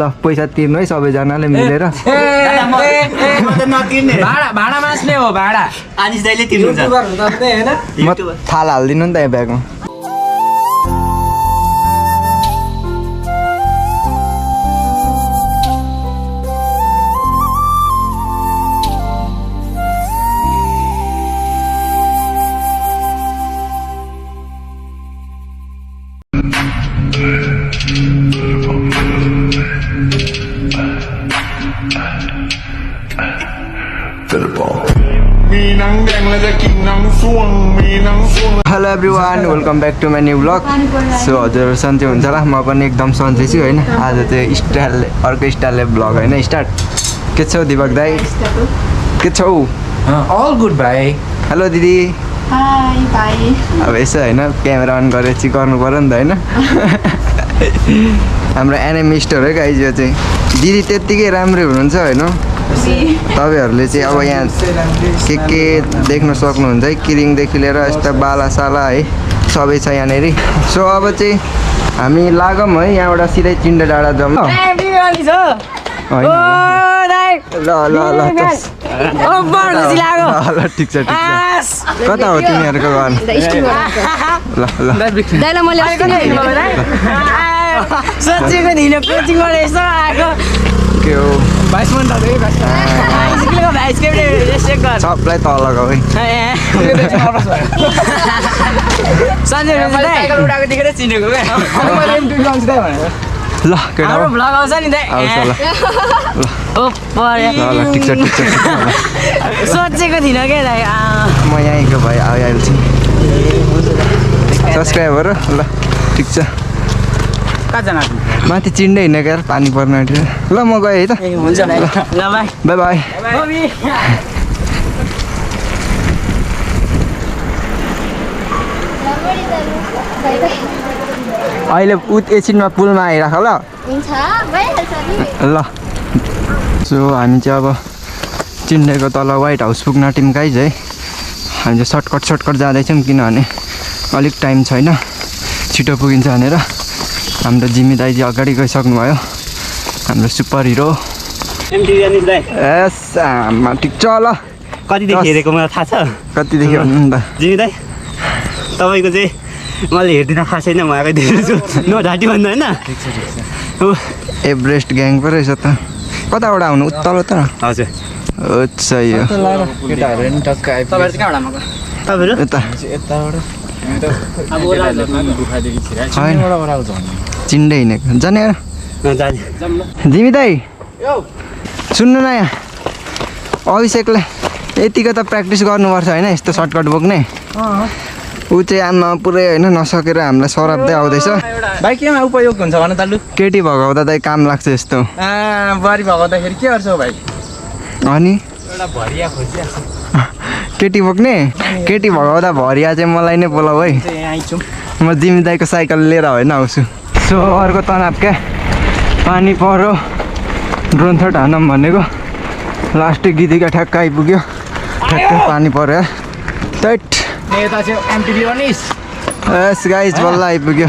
ल पैसा तिर्नु है सबैजनाले मिलेर भाडा मास्ने हो भाडा आनिस दाइले तिर्नुहुन्छ म थाल हाल्दिनु नि त यहाँ ब्यागमा hello everyone welcome back to my new blog so हजुर सन्चै हुन्छ होला म पनि एकदम सन्चै छु होइन आज चाहिँ स्टाइलले अर्को स्टाइलले ब्लग होइन स्टार्ट के छौ दिपक दाई के छौ अल गुड भाइ हेलो दिदी हाई भाइ अब यसो होइन क्यामेरा अन गरेर चाहिँ गर्नु पऱ्यो नि त होइन हाम्रो एनिमिस्टर है गाइज यो चाहिँ दिदी त्यत्तिकै राम्रै हुनुहुन्छ होइन तपाईँहरूले चाहिँ अब यहाँ के देख्न सक्नुहुन्छ है किरिङदेखि लिएर यस्ता बालासाला है सबै छ यहाँनिर सो अब चाहिँ हामी लागौँ है यहाँबाट सिधै चिन्डे डाँडा जाउँ ल ल ल ल ठिक छ कता हो तिमीहरूको घर ल ल सोचेको थिइनँ कोचिङबाट यसो आएको के हो सबलाई तलको है ल हाम्रो भ्लग आउँछ नि आउँछ ल ल ठिक छ सोचेको थिइनँ क्या दाइ म यहीँको भाइ आइहाल्छु सब्सक्राइबर ल ठिक छ माथि चिन्डै हिँडेको यार पानी पर्न आँट्यो ल म गएँ है त हुन्छ ल बाई बाई अहिले एकछिनमा पुलमा आइराख ल ल सो हामी चाहिँ अब चिन्डेको तल व्हाइट हाउस पुग्न टिम गाइज है हामी चाहिँ सर्टकट जाँदैछौँ किनभने अलिक टाइम छैन छिटो पुगिन्छ भनेर हाम्रो जिमी दाइ चाहिँ अगाडि गइसक्नुभयो हाम्रो सुपर हिरो एस आमा ठिक छ ल कतिदेखि हेरेको मलाई थाहा छ कतिदेखि भन्नु नि त जिमी दाइ तपाईँको चाहिँ मैले हेर्दिन थाहा छैन म आएको देख्छु न ढाँटी भन्दा होइन एभरेस्ट ग्याङ पो रहेछ त कताबाट आउनु उत्तल त हजुर अच्छा यो तपाईँहरू यता चिन्डे हिँडेको जाने जिमी दाई सुन्नु न यहाँ अभिषेकलाई यतिको त प्र्याक्टिस गर्नुपर्छ होइन यस्तो सर्टकट बोक्ने ऊ चाहिँ आमा पुरै होइन नसकेर हामीलाई सराप्दै आउँदैछ भाइ केमा उपयोग हुन्छ भन त लु केटी भगाउँदा दाइ काम लाग्छ यस्तो बुहारी भगाउँदाखेरि के गर्छौ भाइ अनि केटी बोक्ने केटी भगाउँदा भरिया चाहिँ मलाई नै बोलाऊ है म जिमी दाइको साइकल लिएर होइन आउँछु सो अर्को तनाव क्या पानी पऱ्यो ड्रोन सट हानौँ भनेको लास्टै गिदिका ठ्याक्क आइपुग्यो ठ्याक्कै पानी पऱ्यो टैट यस गाइज बल्ल आइपुग्यो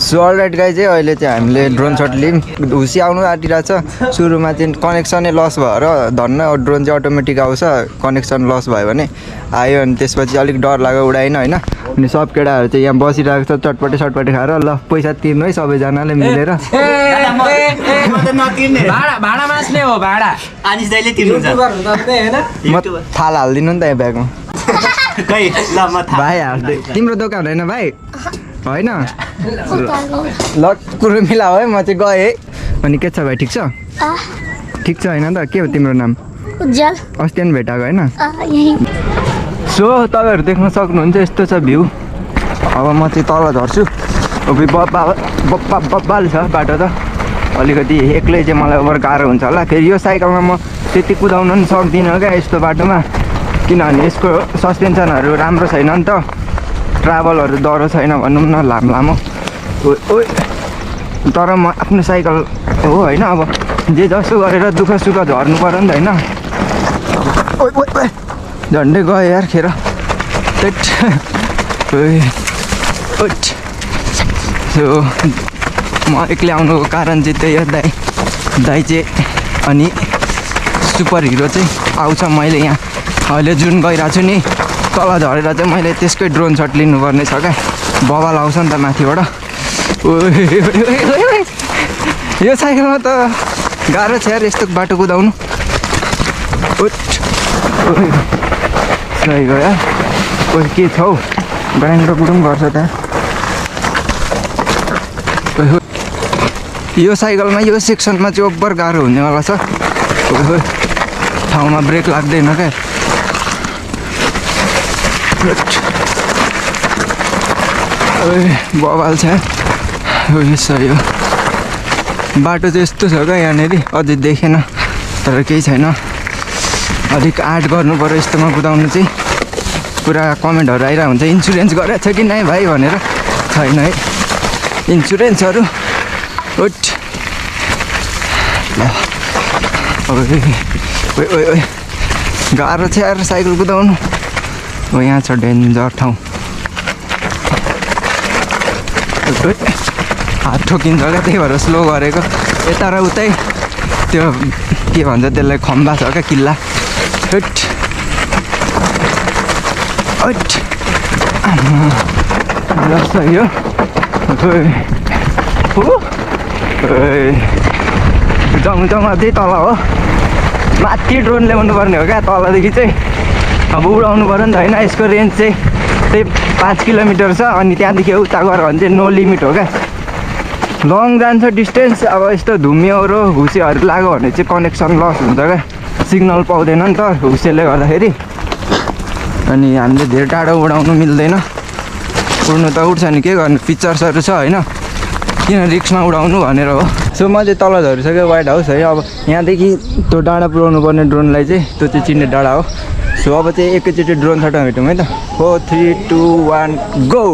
सो अलराइट गाइज चाहिँ अहिले चाहिँ हामीले ड्रोन सट लियौँ हुसी आउनु आँटिरहेको छ सुरुमा चाहिँ कनेक्सनै लस भएर धन्न ड्रोन चाहिँ अटोमेटिक आउँछ कनेक्सन लस भयो भने आयो अनि त्यसपछि अलिक डर लाग्यो उडाएन होइन अनि सब केटाहरू चाहिँ यहाँ बसिरहेको छ चटपटे खाएर ल पैसा तिर्नु है सबैजनाले मिलेर भाडा मास्ने हो भाडा आनिस दाइले तिर्नुहुन्छ म थाल हाल्दिनु नि त यहाँ ब्यागमा खै ल म थाहा भाइ हाल्दै तिम्रो दोकान होइन भाइ होइन ल कुरो मिलाऊ है म चाहिँ गएँ है अनि के छ भाइ ठिक छ ठिक छ होइन त के हो तिम्रो नाम उज्जवल अस्ति पनि भेटाएको होइन यही सो तपाईँहरू देख्न सक्नुहुन्छ यस्तो छ भ्यू अब म चाहिँ तल झर्छु बब्बाल छ बाटो त अलिकति एक्लै चाहिँ मलाई ओभर गाह्रो हुन्छ होला फेरि यो साइकलमा म त्यति कुदाउन पनि सक्दिनँ क्या यस्तो बाटोमा किनभने यसको सस्पेन्सनहरू राम्रो छैन नि त ट्राभलहरू डह्रो छैन भनौँ न लामो तर म आफ्नो साइकल हो होइन अब जे जस्तो गरेर दुःख सुख झर्नु पऱ्यो नि त होइन झन्डै गयो यार खेर सो म एक्लै आउनुको कारण चाहिँ त्यही हो दाइ चाहिँ अनि सुपर हिरो चाहिँ आउँछ मैले यहाँ अहिले जुन गइरहेको छु नि तल झरेर चाहिँ मैले त्यसकै ड्रोन सट लिनुपर्ने छ क्या बबाल आउँछ नि त माथिबाट यो साइकलमा त गाह्रो छ यार यस्तो बाटो कुदाउनु सही गयो के छ हौ ग्राइन्डर गुडुङ गर्छ त यो साइकलमा यो सेक्सनमा चाहिँ ओभर गाह्रो हुनेवाला छ ठाउँमा ब्रेक लाग्दैन क्या बवाल छ सही हो बाटो चाहिँ यस्तो छ क्या यहाँनिर अझै देखेन तर केही छैन अलिक आँट गर्नु पऱ्यो यस्तोमा कुदाउनु चाहिँ पुरा कमेन्टहरू आइरहेको हुन्छ इन्सुरेन्स गरेको छ कि नै भाइ भनेर छैन है इन्सुरेन्सहरू गाह्रो छ यार साइकल कुदाउनु हो यहाँ छ डेन्जर ठाउँ हात ठोकिन्छ क्या त्यही भएर स्लो गरेको यता र उतै त्यो के भन्छ त्यसलाई खम्बा छ क्या किल्ला जस्तो यो जङ्गलमा चाहिँ तल हो माथि ड्रोन ल्याउनु पर्ने हो क्या तलदेखि चाहिँ अब उडाउनु पऱ्यो नि त होइन यसको रेन्ज चाहिँ त्यही 5 किलोमिटर छ अनि त्यहाँदेखि उता गयो भने चाहिँ नो लिमिट हो क्या लङ जान्छ डिस्टेन्स अब यस्तो धुम्योहरू हुसेहरू लाग्यो भने चाहिँ कनेक्सन लस हुन्छ क्या सिग्नल पाउँदैन नि त हुसेले गर्दाखेरि अनि हामीले धेरै टाढो उडाउनु मिल्दैन उड्नु त उड्छ नि के गर्नु फिचर्सहरू छ होइन किन रिक्समा उडाउनु भनेर हो सो म चाहिँ तल झरिसक्यो वाइट हाउस है अब यहाँदेखि त्यो डाँडा पुऱ्याउनु पर्ने ड्रोनलाई चाहिँ त्यो चाहिँ चिन्ने डाँडा हो सो अब चाहिँ एकैचोटि ड्रोन सटमा भेटौँ है त 4 3 2 1 गो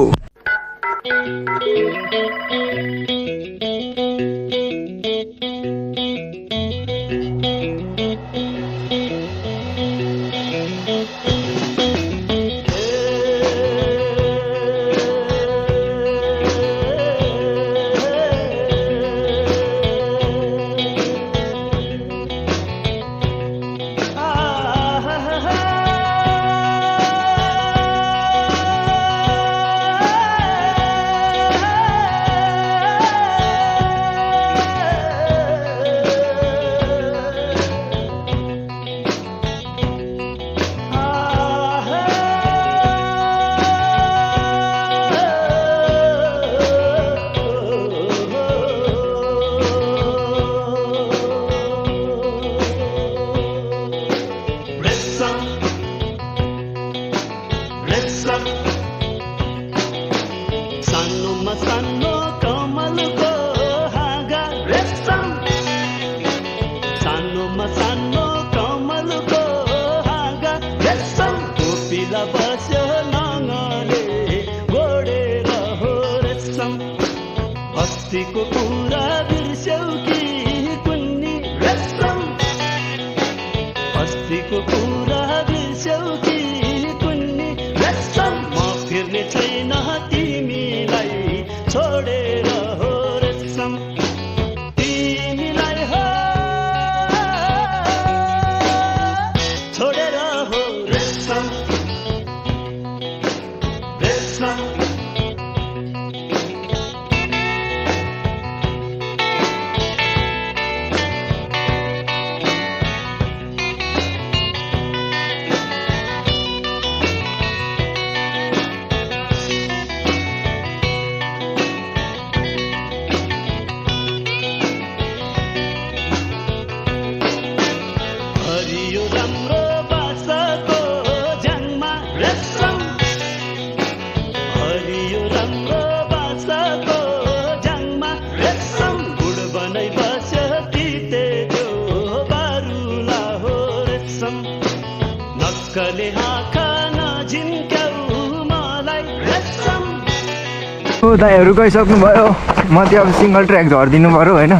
दाइहरू गइसक्नुभयो म त्यो अब सिङ्गल ट्र्याक झरिदिनु पऱ्यो होइन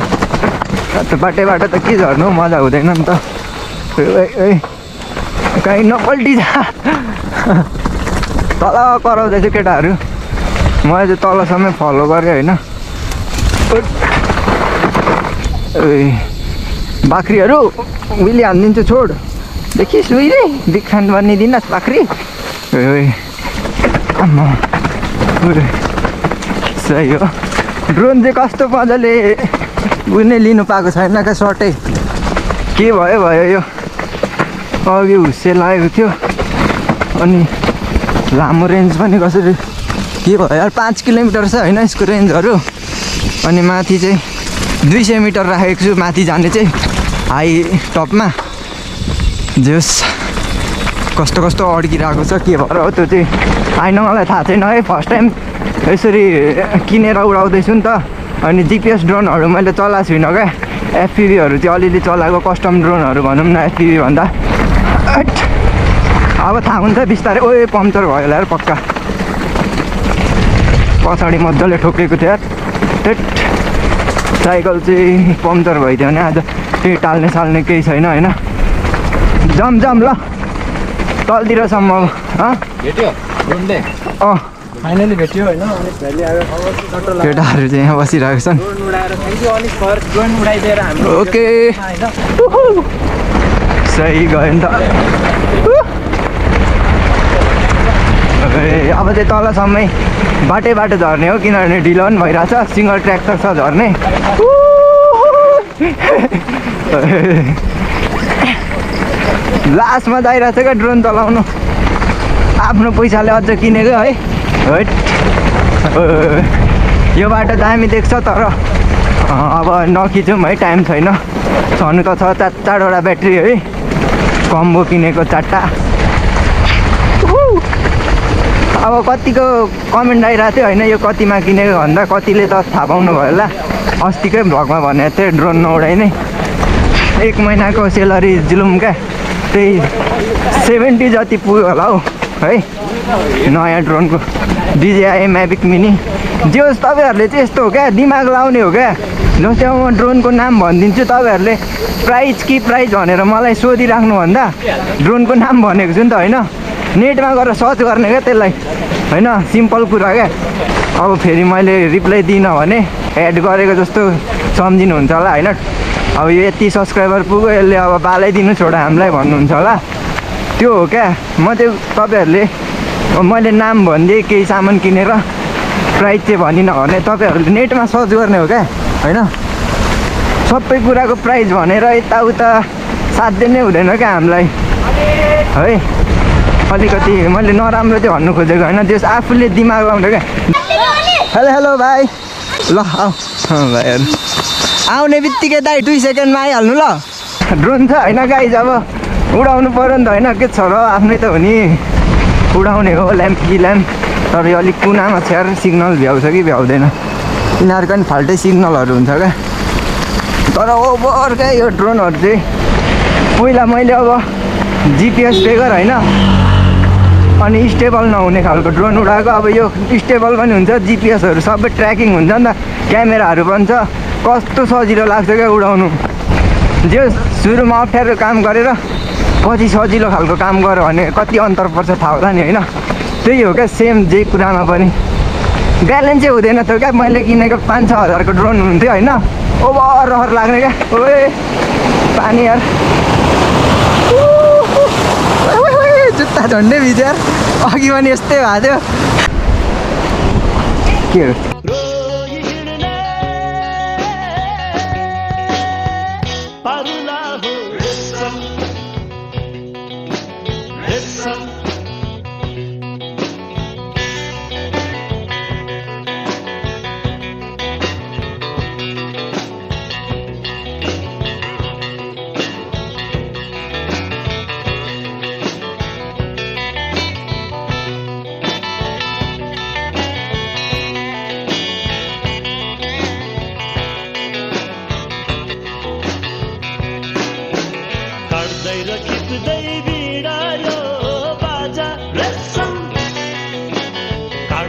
त्यो बाटैबाट त के झर्नु मजा हुँदैन नि त कहीँ नपल्टिजा तल कराउँदैछु केटाहरू मैले चाहिँ तलसम्म फलो गरेँ होइन बाख्रीहरू उहिले हानिदिन्छु छोड देखिस् उहिले बिखान बनिदिनुहोस् बाख्री सही हो ड्रोन चाहिँ कस्तो मजाले उनी लिनु पाएको छैन क्या सर्टै के भयो यो अघि हुस्से लागेको थियो अनि लामो रेन्ज पनि कसरी के भयो यार 5 किलोमिटर छ होइन यसको रेन्जहरू अनि माथि चाहिँ 200 मिटर राखेको छु माथि जाने चाहिँ हाई टपमा जस कस्तो कस्तो अड्किरहेको छ के भएर हो त्यो चाहिँ होइन मलाई थाहा छैन है फर्स्ट टाइम यसरी किनेर उडाउँदैछु नि त अनि जिपिएस ड्रोनहरू मैले चलाएको छुइनँ क्या एफपिभीहरू चाहिँ अलिअलि चलाएको कस्टम ड्रोनहरू भनौँ न एफपिभी भन्दा अब थाहा हुन्छ बिस्तारै ओए पम्चर भयो होला यार पक्का पछाडि मजाले ठोकेको थियो यार टेट साइकल चाहिँ पम्चर भइदियो भने आज त्यही टाल्ने साल्ने केही छैन होइन जम ल तलतिरसम्म भेट्यो ड्रोनले फाइनली भेट्यो होइन अनिस भाइले केटाहरू चाहिँ यहाँ बसिरहेको छन् ड्रोन उडाएर thank you Anish for drone उडाइदिएर हाम्रो ओके सही गयो नि त अब चाहिँ तलसम्मै बाटैबाट झर्ने हो किनभने ढिलो पनि भइरहेछ सिङ्गल ट्र्याक त छ झर्ने लास्टमा जाइरहेछ क्या ड्रोन चलाउनु आफ्नो पैसाले अझ किनेको है यो बाटो दामी देख्छ तर अब नखिचौँ है टाइम छैन छनु त छ 4वटा ब्याट्री है कम्बो किनेको 4टा अब कतिको कमेन्ट आइरहेको थियो होइन यो कतिमा किनेको भन्दा कतिले त थाहा पाउनु भयो होला अस्तिकै भ्लगमा भनेको थिएँ ड्रोन नउडाइने 1 महिनाको सेलरी जुलुम क्या त्यही 70 जति पुग्यो होला हौ है नयाँ ड्रोनको DJI म्याभिक मिनी जे होस् तपाईँहरूले चाहिँ यस्तो हो क्या दिमाग लाउने हो क्या जस्तै म ड्रोनको नाम भनिदिन्छु तपाईँहरूले प्राइज कि प्राइज भनेर मलाई सोधिराख्नुभन्दा ड्रोनको नाम भनेको छु नि त होइन नेटमा गएर सर्च गर्ने क्या त्यसलाई होइन सिम्पल कुरा क्या अब फेरि मैले रिप्लाई दिइनँ भने एड गरेको जस्तो सम्झिनुहुन्छ होला होइन अब यो यति सब्सक्राइबर पुग्यो यसले अब बालाइदिनु छोडा हामीलाई भन्नुहुन्छ होला त्यो हो क्या म चाहिँ तपाईँहरूले मैले नाम भनिदिएँ केही सामान किनेर प्राइस चाहिँ भनिनँ भने तपाईँहरूले नेटमा सर्च गर्ने हो क्या होइन सबै कुराको प्राइस भनेर यताउता साध्य नै हुँदैन क्या हामीलाई है अलिकति मैले नराम्रो चाहिँ भन्नु खोजेको होइन त्यस आफूले दिमाग लाउँछ क्या हेलो भाइ ल आऊ भाइहरू आउने बित्तिकै दाइ 2 सेकेन्डमा आइहाल्नु ल ड्रोन छ होइन गाइज अब उडाउनु पऱ्यो नि त होइन के छ र आफ्नै त हो नि उडाउने हो ल्याम्प कि ल्याम्प तर यो अलिक कुनामा छ्यार सिग्नल भ्याउँछ कि भ्याउँदैन यिनीहरूको पनि फाल्टै सिग्नलहरू हुन्छ क्या तर ओभर क्या यो ड्रोनहरू चाहिँ पहिला मैले अब जिपिएस बेगर होइन अनि स्टेबल नहुने खालको ड्रोन उडाएको अब यो स्टेबल पनि हुन्छ जिपिएसहरू सबै ट्र्याकिङ हुन्छ नि त क्यामेराहरू पनि छ कस्तो सजिलो लाग्छ क्या उडाउनु जे सुरुमा अप्ठ्यारो काम गरेर पछि सजिलो खालको काम गऱ्यो भने कति अन्तर पर्छ थाहा होला नि होइन त्यही हो क्या सेम जे कुरामा पनि ब्यालेन्सै हुँदैन थियो क्या मैले किनेको 5-6 हजारको ड्रोन हुन्थ्यो होइन ओभर रहर लाग्ने क्या ओए पानी यार जुत्ता झन्डै भिज्यार अघि पनि यस्तै भएको थियो के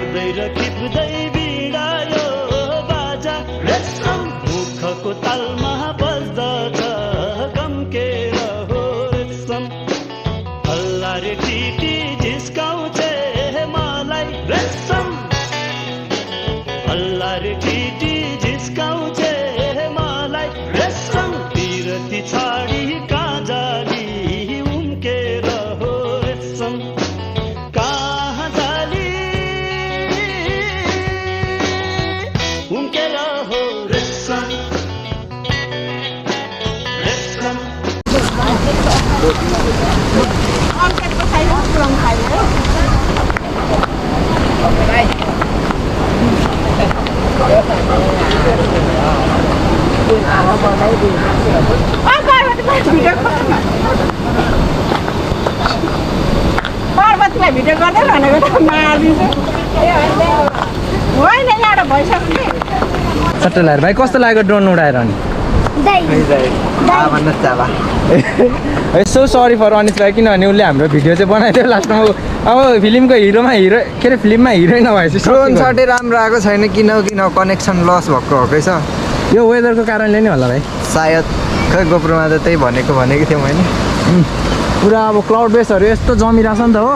काट्दै र खिच्दै बिडा रेशम मुखको तालमा बज्दछ गम्केर हो रेशम हल्ला रे टिटी जिस्काउँछे मलाई रेशम हल्ला रे टिटी जिस्काउँछे मलाई रेशम बिरती छाडी काजाली उम्केर हो रेशम कहाँ जाली उम्केर हो रेशम रेशम पर्वतलाई भिडियो गर्दै भनेको त मारिदिन्छ होइन यहाँबाट भइसक्यो सट्टलाहरू भाइ कस्तो लाग्यो ड्रोन उडाएर अनि यसो सरी फर अनिस भाइ किनभने उसले हाम्रो भिडियो चाहिँ बनाइदियो लास्टमा अब फिल्मको हिरोमा हिरो के अरे फिल्ममा हिरोइन नभएपछि ड्रोन सटै राम्रो आएको छैन किन कनेक्सन लस भएको हकै छ यो वेदरको कारणले नै होला भाइ सायद खै गोप्रोमा त त्यही भनेको थिएँ मैले पुरा अब क्लाउड बेसहरू यस्तो जमिरहेछ नि त हो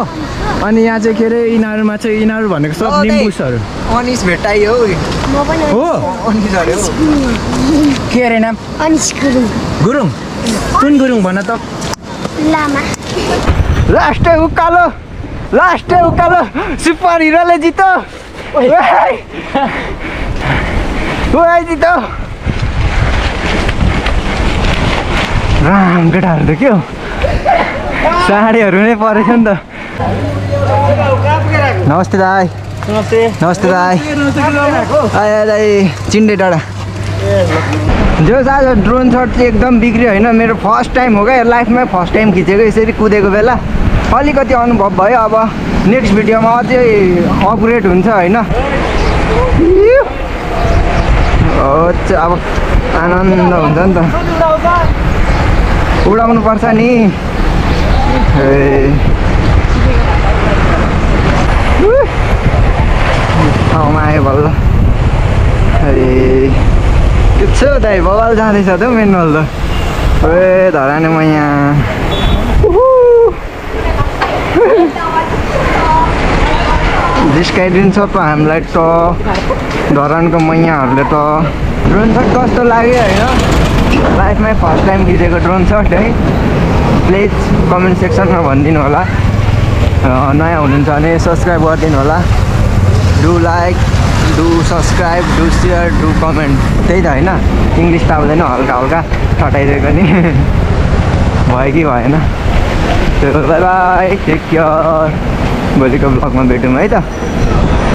अनि यहाँ चाहिँ के अरे यिनीहरूमा चाहिँ यिनीहरू भनेको सब निम्बुसहरू अनिस भेटाइयो हो अनिस अरे हो के अरे नाम अनिश गुरुङ गुरुङ कुन गुरुङ भन त लामा लास्टै उकालो सुपर हिरोले जित्यो जित्यो राम केटाहरू त के हो साडीहरू नै परेछ नि त नमस्ते दाई नमस्ते दाई दाई चिन्डे डाँडा जो आज ड्रोन सट चाहिँ एकदम बिग्रियो होइन मेरो फर्स्ट टाइम हो क्या लाइफमै फर्स्ट टाइम खिचेको यसरी कुदेको बेला अलिकति अनुभव भयो अब नेक्स्ट भिडियोमा अझै अपग्रेड हुन्छ होइन अब आनन्द हुन्छ नि त उडाउनु पर्छ नि ठाउँमा आयो बल्ल के छ दाइ बवाल जाँदैछ त हौ मेन बल त धराने म यहाँ जिस्काइदिन्छ त हामीलाई त धरानको मैयाहरूले त ड्रोन सट कस्तो लाग्यो होइन लाइफमै फर्स्ट टाइम खिचेको ड्रोन सट है प्लिज कमेन्ट सेक्सनमा भनिदिनु होला नयाँ हुनुहुन्छ भने सब्सक्राइब गरिदिनु होला do like do subscribe do share do comment त्यही त होइन इङ्ग्लिस त आउँदैन हल्का हल्का ठटाइदिएको नि भयो कि भएन बाई बाई टेक केयर भोलिको ब्लगमा भेटौँ है त